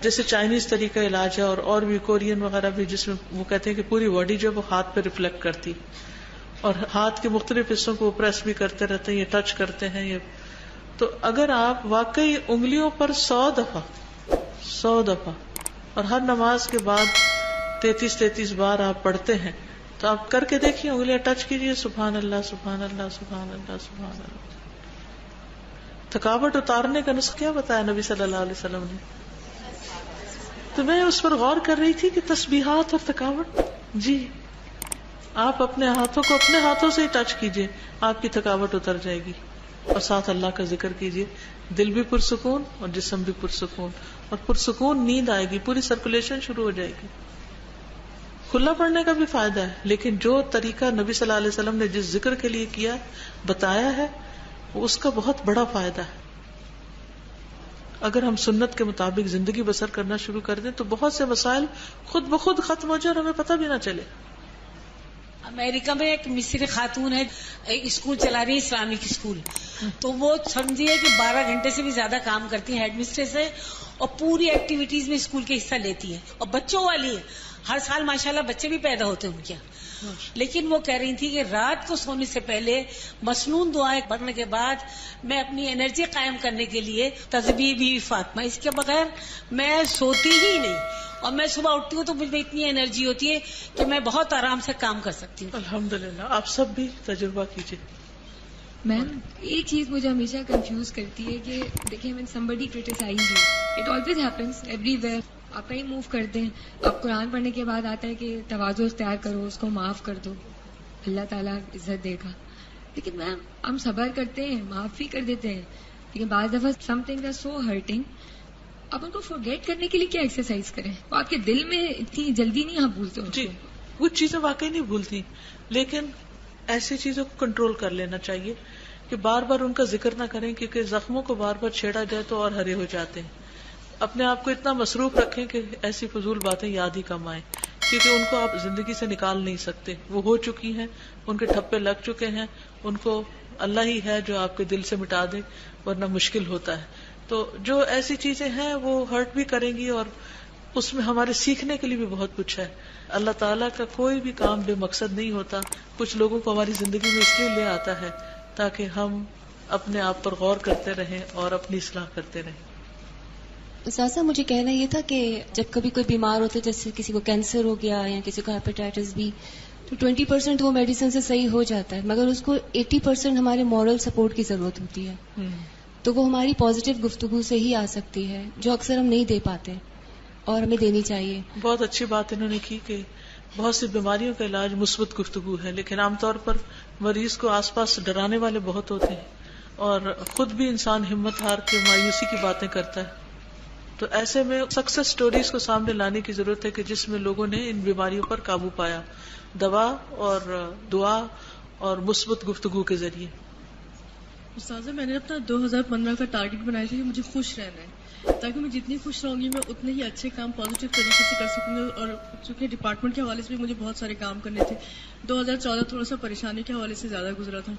A: جیسے چائنیز طریقہ علاج ہے اور بھی کورین وغیرہ بھی، جس میں وہ کہتے ہیں کہ پوری باڈی جو وہ ہاتھ پہ ریفلیکٹ کرتی اور ہاتھ کے مختلف حصوں کو پریس بھی کرتے رہتے ہیں، یہ ٹچ کرتے ہیں یہ. تو اگر آپ واقعی انگلیوں پر 100 دفعہ اور ہر نماز کے بعد 33 بار آپ پڑھتے ہیں تو آپ کر کے دیکھیے، انگلیاں ٹچ کیجیے، سبحان اللہ سبحان اللہ سبحان اللہ سبحان اللہ. تھکاوٹ اتارنے کا نسخہ کیا بتایا نبی صلی اللہ علیہ وسلم نے؟ تو میں اس پر غور کر رہی تھی کہ تسبیحات اور تھکاوٹ، جی آپ اپنے ہاتھوں کو اپنے ہاتھوں سے ہی ٹچ کیجیے، آپ کی تھکاوٹ اتر جائے گی اور ساتھ اللہ کا ذکر کیجیے. دل بھی پرسکون اور جسم بھی پرسکون، اور پرسکون نیند آئے گی، پوری سرکولیشن شروع ہو جائے گی. کھلا پڑھنے کا بھی فائدہ ہے، لیکن جو طریقہ نبی صلی اللہ علیہ وسلم نے جس ذکر کے لیے کیا بتایا ہے اس کا بہت بڑا فائدہ ہے. اگر ہم سنت کے مطابق زندگی بسر کرنا شروع کر دیں تو بہت سے مسائل خود بخود ختم ہو جائے اور ہمیں پتہ بھی نہ چلے.
D: امریکہ میں ایک مصری خاتون ہے, ایک اسکول چلا رہی ہے, اسلامک اسکول. تو وہ سمجھیے کہ 12 گھنٹے سے بھی زیادہ کام کرتی ہیں, ہیڈ مسٹریس ہے, اور پوری ایکٹیویٹیز میں اسکول کے حصہ لیتی ہے, اور بچوں والی ہے. ہر سال ماشاءاللہ بچے بھی پیدا ہوتے ہیں ان کے. لیکن وہ کہہ رہی تھی کہ رات کو سونے سے پہلے مسنون دعائیں پڑھنے کے بعد میں اپنی انرجی قائم کرنے کے لیے تسبیح فاطمہ, اس کے بغیر میں سوتی ہی نہیں, اور میں صبح اٹھتی ہوں تو مجھ میں اتنی انرجی ہوتی ہے کہ میں بہت آرام سے کام کر سکتی ہوں.
A: الحمدللہ. آپ سب بھی تجربہ کیجیے.
E: میم ایک چیز مجھے ہمیشہ کنفیوز کرتی ہے کہ دیکھیں when somebody criticize you, it always happens everywhere. آپ کہیں موو کرتے ہیں, آپ قرآن پڑھنے کے بعد آتا ہے کہ تواضع اختیار کرو, اس کو معاف کر دو, اللہ تعالیٰ عزت دے گا. لیکن میم ہم صبر کرتے ہیں, معاف بھی کر دیتے ہیں, لیکن بعض دفعہ something are so hurting. آپ ان کو فورگیٹ کرنے کے لیے کیا ایکسرسائز کریں؟ وہ آپ کے دل میں اتنی جلدی نہیں آپ بھولتے.
A: جی کچھ چیزیں واقعی نہیں بھولتی, لیکن ایسی چیزوں کو کنٹرول کر لینا چاہیے کہ بار بار ان کا ذکر نہ کریں, کیونکہ زخموں کو بار بار چھیڑا جائے تو اور ہرے ہو جاتے ہیں. اپنے آپ کو اتنا مصروف رکھیں کہ ایسی فضول باتیں یاد ہی کم آئیں, کیونکہ ان کو آپ زندگی سے نکال نہیں سکتے. وہ ہو چکی ہیں, ان کے ٹھپے لگ چکے ہیں, ان کو اللہ ہی ہے جو آپ کے دل سے مٹا دے, ورنہ مشکل ہوتا ہے. تو جو ایسی چیزیں ہیں وہ ہرٹ بھی کریں گی, اور اس میں ہمارے سیکھنے کے لیے بھی بہت کچھ ہے. اللہ تعالیٰ کا کوئی بھی کام بے مقصد نہیں ہوتا. کچھ لوگوں کو ہماری زندگی میں اس لیے لے آتا ہے تاکہ ہم اپنے آپ پر غور کرتے رہیں اور اپنی اصلاح کرتے رہیں.
F: ساسا مجھے کہنا یہ تھا کہ جب کبھی کوئی بیمار ہوتا ہے, جیسے کسی کو کینسر ہو گیا یا کسی کو ہیپیٹائٹس بھی, تو 20% وہ میڈیسن سے صحیح ہو جاتا ہے, مگر اس کو 80% ہمارے مورل سپورٹ کی ضرورت ہوتی ہے. تو وہ ہماری پازیٹیو گفتگو سے ہی آ سکتی ہے, جو اکثر ہم نہیں دے پاتے اور ہمیں دینی چاہیے.
A: بہت اچھی بات انہوں نے کی کہ بہت سی بیماریوں کا علاج مثبت گفتگو ہے, لیکن عام طور پر مریض کو آس پاس ڈرانے والے بہت ہوتے ہیں, اور خود بھی انسان ہمت ہار کے مایوسی کی باتیں کرتا ہے. تو ایسے میں سکسیس سٹوریز کو سامنے لانے کی ضرورت ہے کہ جس میں لوگوں نے ان بیماریوں پر قابو پایا, دوا اور دعا اور مثبت گفتگو کے ذریعے.
G: استاذہ میں نے اپنا 2015 کا ٹارگٹ بنایا تھا کہ مجھے خوش رہنا ہے, تاکہ میں جتنی خوش رہوں گی میں اتنے ہی اچھے کام پازیٹیو طریقے سے کر سکوں گی. اور چونکہ ڈپارٹمنٹ کے حوالے سے بھی مجھے بہت سارے کام کرنے تھے, 2014 تھوڑا سا پریشانی کے حوالے سے زیادہ گزرا تھا.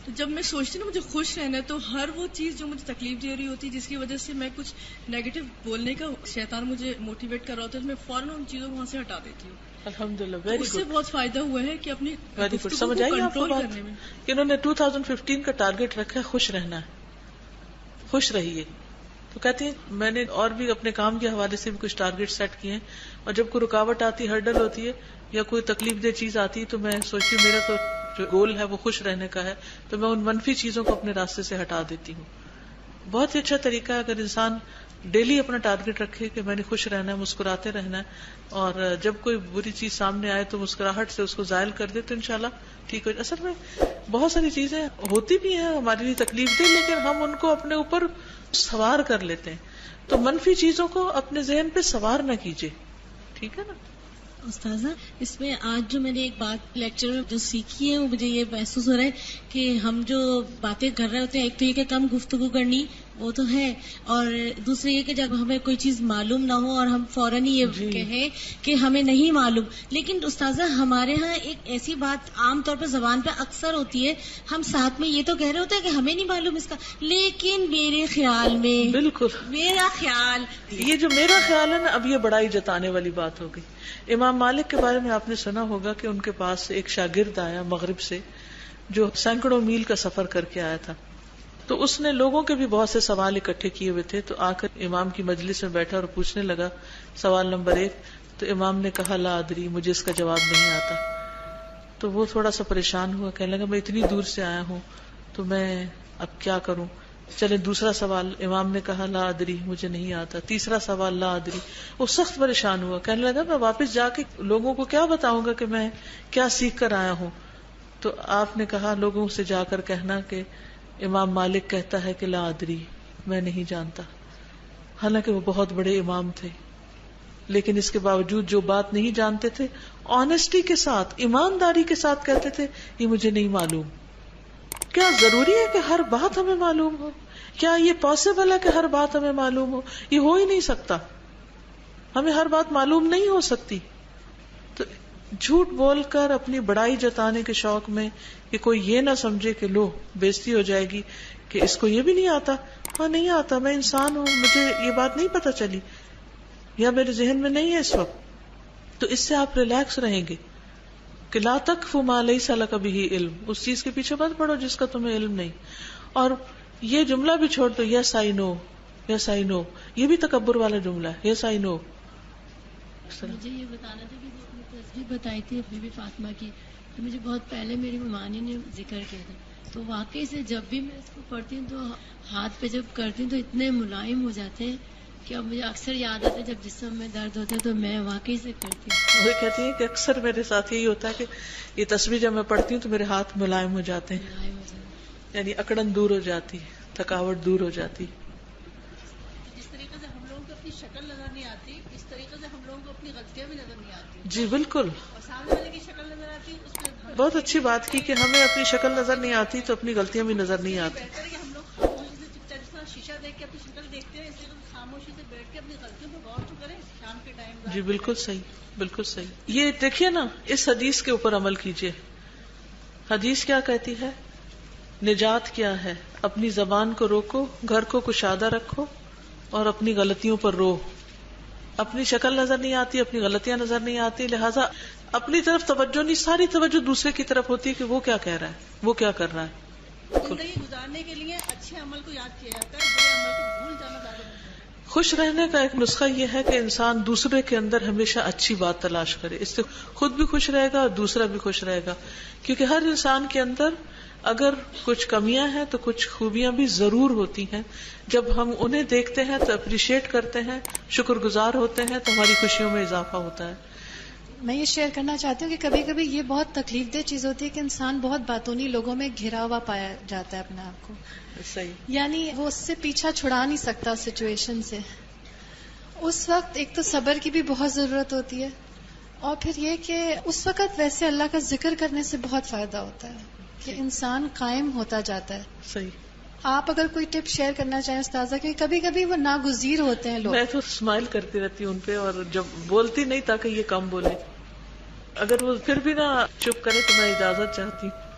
G: تو جب میں سوچتی نا مجھے خوش رہنا ہے, تو ہر وہ چیز جو مجھے تکلیف دے رہی ہوتی ہے, جس کی وجہ سے میں کچھ نیگیٹو بولنے کا شیطان مجھے موٹیویٹ کر رہا ہوتا ہے, میں فوراً ان چیزوں کو وہاں سے ہٹا دیتی ہوں.
A: الحمدللہ,
G: اس سے بہت فائدہ ہوا ہے کہ اپنی
A: سمجھ آئی آپ کو بات کہ انہوں نے 2015 کا ٹارگٹ رکھا ہے خوش رہنا ہے, خوش رہیے. تو کہتی ہیں میں نے اور بھی اپنے کام کے حوالے سے بھی کچھ ٹارگٹ سیٹ کیے ہیں, اور جب کوئی رکاوٹ آتی, ہرڈل ہوتی ہے یا کوئی تکلیف دہ چیز آتی ہے, تو میں سوچتی ہوں میرا تو جو گول ہے وہ خوش رہنے کا ہے, تو میں ان منفی چیزوں کو اپنے راستے سے ہٹا دیتی ہوں. بہت ہی اچھا طریقہ ہے اگر انسان ڈیلی اپنا ٹارگٹ رکھے کہ میں نے خوش رہنا ہے, مسکراتے رہنا ہے, اور جب کوئی بری چیز سامنے آئے تو مسکراہٹ سے اس کو زائل کر دے تو انشاءاللہ ٹھیک ہو جائے. اصل میں بہت ساری چیزیں ہوتی بھی ہیں ہمارے لیے تکلیف دہ, لیکن ہم ان کو اپنے اوپر سوار کر لیتے ہیں. تو منفی چیزوں کو اپنے ذہن پہ سوار نہ کیجیے, ٹھیک ہے نا.
H: استاذہ اس میں آج جو میں نے ایک بات لیکچر میں جو سیکھی ہے, وہ مجھے یہ محسوس ہو رہا ہے کہ ہم جو باتیں کر رہے ہوتے ہیں, ایک تو یہ کہ کم گفتگو کرنی وہ تو ہے, اور دوسرے یہ کہ جب ہمیں کوئی چیز معلوم نہ ہو اور ہم فوراً ہی یہ کہیں کہ ہمیں نہیں معلوم. لیکن استاذہ ہمارے ہاں ایک ایسی بات عام طور پر زبان پہ اکثر ہوتی ہے, ہم ساتھ میں یہ تو کہہ رہے ہوتے ہیں کہ ہمیں نہیں معلوم اس کا, لیکن میرے خیال میں,
A: بالکل
H: میرا خیال,
A: یہ جو میرا خیال ہے نا, اب یہ بڑائی جتانے والی بات ہو گئی. امام مالک کے بارے میں آپ نے سنا ہوگا کہ ان کے پاس ایک شاگرد آیا مغرب سے, جو سینکڑوں میل کا سفر کر کے آیا تھا. تو اس نے لوگوں کے بھی بہت سے سوال اکٹھے کیے ہوئے تھے, تو آ کر امام کی مجلس میں بیٹھا اور پوچھنے لگا سوال نمبر 1. تو امام نے کہا لا ادری, مجھے اس کا جواب نہیں آتا. تو وہ تھوڑا سا پریشان ہوا, کہنے لگا میں اتنی دور سے آیا ہوں تو میں اب کیا کروں. چلے دوسرا سوال, امام نے کہا لا ادری, مجھے نہیں آتا. تیسرا سوال لا ادری. وہ سخت پریشان ہوا, کہنے لگا میں واپس جا کے لوگوں کو کیا بتاؤں گا کہ میں کیا سیکھ کر آیا ہوں. تو آپ نے کہا لوگوں سے جا کر کہنا کہ امام مالک کہتا ہے کہ لا ادری, میں نہیں جانتا. حالانکہ وہ بہت بڑے امام تھے, لیکن اس کے باوجود جو بات نہیں جانتے تھے آنےسٹی کے ساتھ, ایمانداری کے ساتھ کہتے تھے یہ مجھے نہیں معلوم. کیا ضروری ہے کہ ہر بات ہمیں معلوم ہو؟ کیا یہ پاسبل ہے کہ ہر بات ہمیں معلوم ہو؟ یہ ہو ہی نہیں سکتا, ہمیں ہر بات معلوم نہیں ہو سکتی. تو جھوٹ بول کر اپنی بڑائی جتانے کے شوق میں کہ کوئی یہ نہ سمجھے کہ لو بےزتی ہو جائے گی کہ اس کو یہ بھی نہیں آتا. ہاں نہیں آتا, میں انسان ہوں, مجھے یہ بات نہیں پتا چلی یا میرے ذہن میں نہیں ہے اس وقت. تو اس سے آپ ریلیکس رہیں گے کہ لا تقف ما لیس لک بہ علم, اس چیز کے پیچھے مت پڑو جس کا تمہیں علم نہیں. اور یہ جملہ بھی چھوڑ دو, یس آئی نو, یس آئی نو, یہ بھی تکبر والا جملہ ہے, یس آئی نو.
I: مجھے یہ بتانا تھا کہ جو اپنی تصویر بتائی تھی بی بی فاطمہ کی, تو مجھے بہت پہلے میری ممانی نے ذکر کیا تھا, تو واقعی سے جب بھی میں اس کو پڑھتی ہوں تو ہاتھ پہ جب کرتی ہوں تو اتنے ملائم ہو جاتے ہیں کہ اب مجھے اکثر یاد آتا ہے جب جسم میں درد ہوتا ہے تو میں واقعی سے کرتی ہوں.
A: وہ کہتی ہیں کہ اکثر میرے ساتھ یہی ہوتا ہے کہ یہ تصویر جب میں پڑھتی ہوں تو میرے ہاتھ ملائم ہو جاتے ہیں, یعنی اکڑن دور ہو جاتی, تھکاوٹ دور ہو جاتی.
H: جس طریقے سے ہم لوگوں کو اپنی شکل نظر نہیں آتی, اس طریقے سے ہم لوگوں کو اپنی غلطیاں بھی نظر نہیں آتی.
A: جی بالکل,
H: اور سامنے والے کی شکل نظر آتی, اس میں
A: بہت اچھی بات کی کہ ہمیں اپنی شکل نظر نہیں آتی تو اپنی غلطیاں بھی نظر نہیں آتی.
H: بہتر ہے کہ ہم لوگ خاموشی سے چپ چاپ, جس طرح شیشہ دیکھ کے اپنی شکل دیکھتے ہیں, اس لیے خاموشی سے بیٹھ کے اپنی غلطیوں پہ غور تو کریں شام کے ٹائم.
A: جی بالکل صحیح, بالکل صحیح. یہ دیکھیے نا, اس حدیث کے اوپر عمل کیجیے. حدیث کیا کہتی ہے؟ نجات کیا ہے؟ اپنی زبان کو روکو, گھر کو کشادہ رکھو اور اپنی غلطیوں پر رو. اپنی شکل نظر نہیں آتی, اپنی غلطیاں نظر نہیں آتی, لہٰذا اپنی طرف توجہ نہیں, ساری توجہ دوسرے کی طرف ہوتی ہے کہ وہ کیا کہہ رہا ہے, وہ کیا کر رہا ہے.
H: زندگی گزارنے کے لیے اچھے عمل کو یاد کیا جاتا ہے, برے عمل کو بھول جانا زیادہ بہتر ہے.
A: خوش رہنے کا ایک نسخہ یہ ہے کہ انسان دوسرے کے اندر ہمیشہ اچھی بات تلاش کرے, اس سے خود بھی خوش رہے گا اور دوسرا بھی خوش رہے گا. کیونکہ ہر انسان کے اندر اگر کچھ کمیاں ہیں تو کچھ خوبیاں بھی ضرور ہوتی ہیں. جب ہم انہیں دیکھتے ہیں تو اپریشیٹ کرتے ہیں, شکر گزار ہوتے ہیں, تو ہماری خوشیوں میں اضافہ ہوتا ہے.
J: میں یہ شیئر کرنا چاہتی ہوں کہ کبھی کبھی یہ بہت تکلیف دہ چیز ہوتی ہے کہ انسان بہت باتونی لوگوں میں گھرا ہوا پایا جاتا ہے اپنے آپ کو.
A: صحیح,
J: یعنی وہ اس سے پیچھا چھڑا نہیں سکتا سچویشن سے. اس وقت ایک تو صبر کی بھی بہت ضرورت ہوتی ہے, اور پھر یہ کہ اس وقت ویسے اللہ کا ذکر کرنے سے بہت فائدہ ہوتا ہے کہ انسان قائم ہوتا جاتا ہے.
A: صحیح.
J: آپ اگر کوئی ٹپ شیئر کرنا چاہیں استاذہ, کہ کبھی کبھی وہ ناگزیر ہوتے ہیں لوگ.
A: میں تو اسمائل کرتی رہتی ہوں ان پہ, اور جب بولتی نہیں تاکہ یہ کم بولے, اگر وہ پھر بھی نہ چپ کرے تو میں اجازت چاہتی ہوں.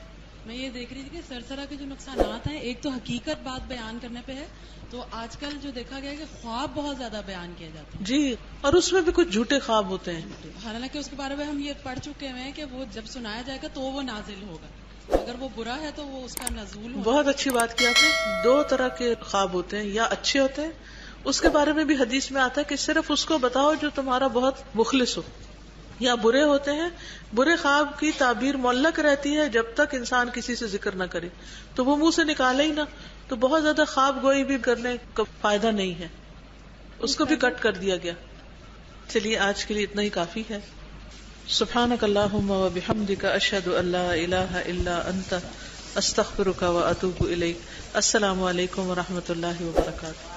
K: میں یہ دیکھ رہی تھی کہ سرسرا کے جو نقصانات ہیں, ایک تو حقیقت بات بیان کرنے پہ ہے, تو آج کل جو دیکھا گیا ہے کہ خواب بہت زیادہ بیان کیے جاتے ہیں.
A: جی, اور اس میں بھی کچھ جھوٹے خواب ہوتے ہیں.
K: حالانکہ اس کے بارے میں ہم یہ پڑھ چکے ہیں کہ وہ جب سنایا جائے گا تو وہ نازل ہوگا, اگر وہ برا ہے تو وہ اس کا نزول ہوگا.
A: بہت اچھی بات کی آپ نے. دو طرح کے خواب ہوتے ہیں, یا اچھے ہوتے ہیں, اس کے بارے میں بھی حدیث میں آتا ہے کہ صرف اس کو بتاؤ جو تمہارا بہت مخلص ہو. یا برے ہوتے ہیں, برے خواب کی تعبیر معلق رہتی ہے جب تک انسان کسی سے ذکر نہ کرے, تو وہ منہ سے نکالے ہی نہ, تو بہت زیادہ خواب گوئی بھی کرنے کا فائدہ نہیں ہے, اس کو بھی کٹ کر دیا گیا. چلیے آج کے لیے اتنا ہی کافی ہے. سبحانک اللہم و بحمدک, اشہد ان لا الہ الا انت, استغفرک و اتوب الیک. السلام علیکم و رحمۃ اللہ وبرکاتہ.